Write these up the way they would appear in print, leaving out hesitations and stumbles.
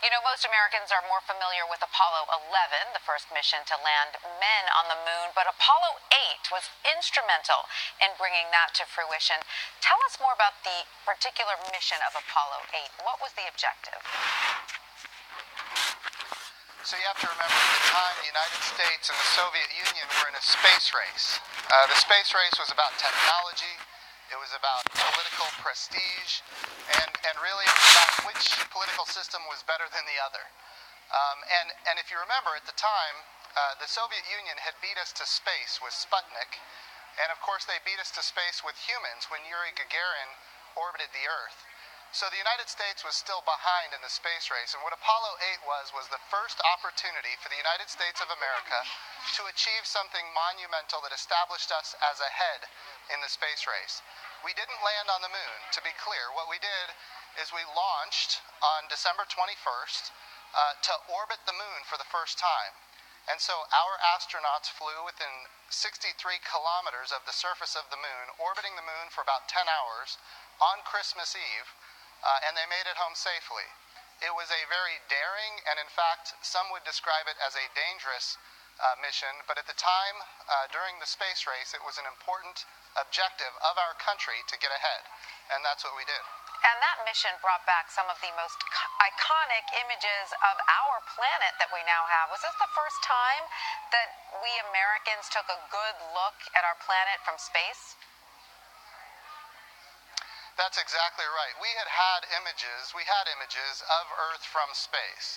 You know, most Americans are more familiar with Apollo 11, the first mission to land men on the moon, but Apollo 8 was instrumental in bringing that to fruition. Tell us more about the particular mission of Apollo 8. What was the objective? So you have to remember, at the time, the United States and the Soviet Union were in a space race. The space race was about technology, it was about political prestige, and really it was about which political system was better than the other. And if you remember, at the time, the Soviet Union had beat us to space with Sputnik, and of course they beat us to space with humans when Yuri Gagarin orbited the Earth. So the United States was still behind in the space race, and what Apollo 8 was the first opportunity for the United States of America to achieve something monumental that established us as ahead in the space race. We didn't land on the moon, to be clear. What we did is we launched on December 21st to orbit the moon for the first time. And so our astronauts flew within 63 kilometers of the surface of the moon, orbiting the moon for about 10 hours on Christmas Eve, and they made it home safely. It was a very daring, and in fact, some would describe it as a dangerous mission, but at the time, during the space race, it was an important objective of our country to get ahead, and that's what we did. And that mission brought back some of the most iconic images of our planet that we now have. Was this the first time that we Americans took a good look at our planet from space? That's exactly right. We had images of Earth from space.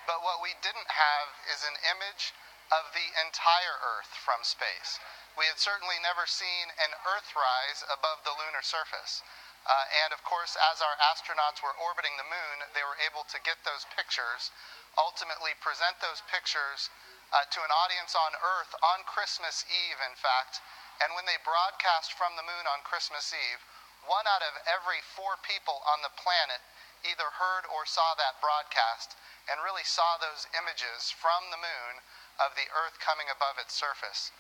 But what we didn't have is an image of the entire Earth from space. We had certainly never seen an Earthrise above the lunar surface. And of course, as our astronauts were orbiting the moon, they were able to get those pictures, ultimately present those pictures to an audience on Earth on Christmas Eve, in fact. And when they broadcast from the moon on Christmas Eve, 1 out of every 4 people on the planet either heard or saw that broadcast and really saw those images from the moon of the Earth coming above its surface.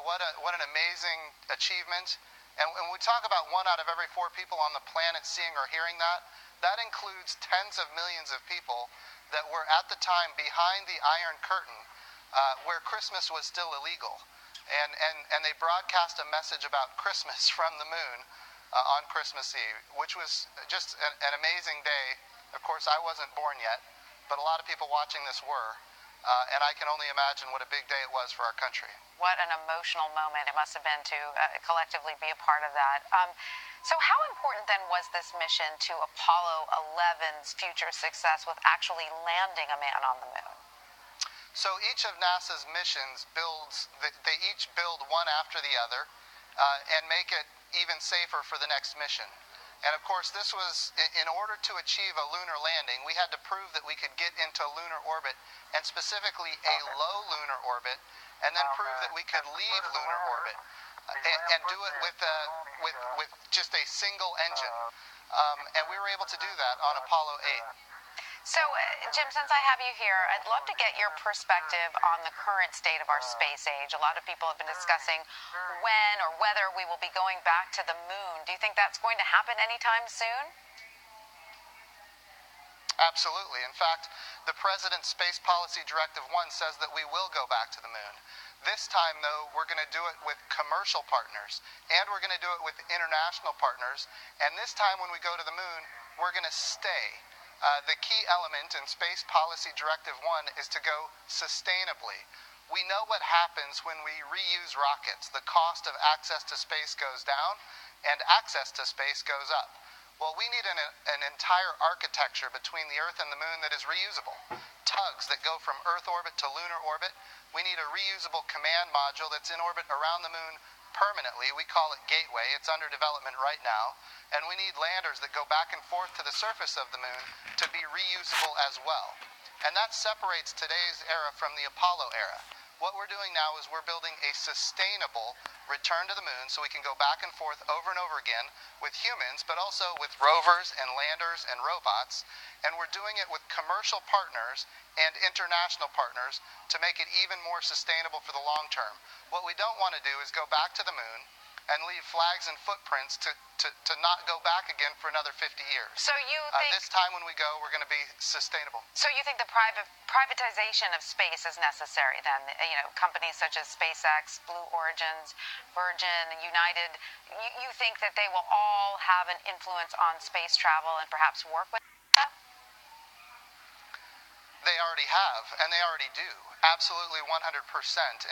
What an amazing achievement. And when we talk about 1 out of every 4 people on the planet seeing or hearing that, that includes tens of millions of people that were at the time behind the Iron Curtain, where Christmas was still illegal. And they broadcast a message about Christmas from the moon on Christmas Eve, which was just an amazing day. Of course, I wasn't born yet, but a lot of people watching this were, and I can only imagine what a big day it was for our country. What an emotional moment it must have been to collectively be a part of that. So how important then was this mission to Apollo 11's future success with actually landing a man on the moon? So each of NASA's missions they each build one after the other and make it even safer for the next mission. And of course, this was, in order to achieve a lunar landing, we had to prove that we could get into lunar orbit, and specifically a low lunar orbit, and then prove that we could leave lunar orbit and do it with just a single engine. And we were able to do that on Apollo 8. So, Jim, since I have you here, I'd love to get your perspective on the current state of our space age. A lot of people have been discussing when or whether we will be going back to the moon. Do you think that's going to happen anytime soon? Absolutely. In fact, the President's Space Policy Directive 1 says that we will go back to the moon. This time, though, we're going to do it with commercial partners, and we're going to do it with international partners. And this time, when we go to the moon, we're going to stay. The key element in Space Policy Directive 1 is to go sustainably. We know what happens when we reuse rockets. The cost of access to space goes down, and access to space goes up. Well, we need an entire architecture between the Earth and the moon that is reusable. Tugs that go from Earth orbit to lunar orbit. We need a reusable command module that's in orbit around the moon permanently. We call it Gateway. It's under development right now. And we need landers that go back and forth to the surface of the moon to be reusable as well. And that separates today's era from the Apollo era. What we're doing now is we're building a sustainable return to the moon so we can go back and forth over and over again with humans, but also with rovers and landers and robots. And we're doing it with commercial partners and international partners to make it even more sustainable for the long term. What we don't want to do is go back to the moon, and leave flags and footprints to not go back again for another 50 years. So you think this time when we go, we're going to be sustainable. So you think the privatization of space is necessary then? Companies such as SpaceX, Blue Origins, Virgin, United, you think that they will all have an influence on space travel and perhaps work with that? They already have, and they already do. Absolutely 100%.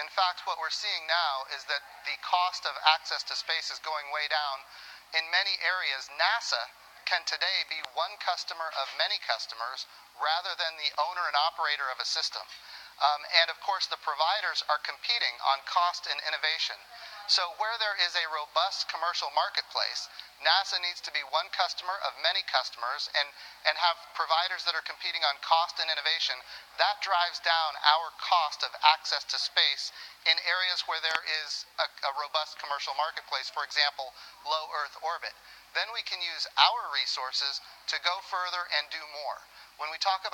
In fact, what we're seeing now is that the cost of access to space is going way down. In many areas, NASA can today be one customer of many customers rather than the owner and operator of a system. And of course, the providers are competing on cost and innovation. So where there is a robust commercial marketplace, NASA needs to be one customer of many customers and have providers that are competing on cost and innovation. That drives down our cost of access to space in areas where there is a robust commercial marketplace, for example, low Earth orbit. Then we can use our resources to go further and do more. When we talk about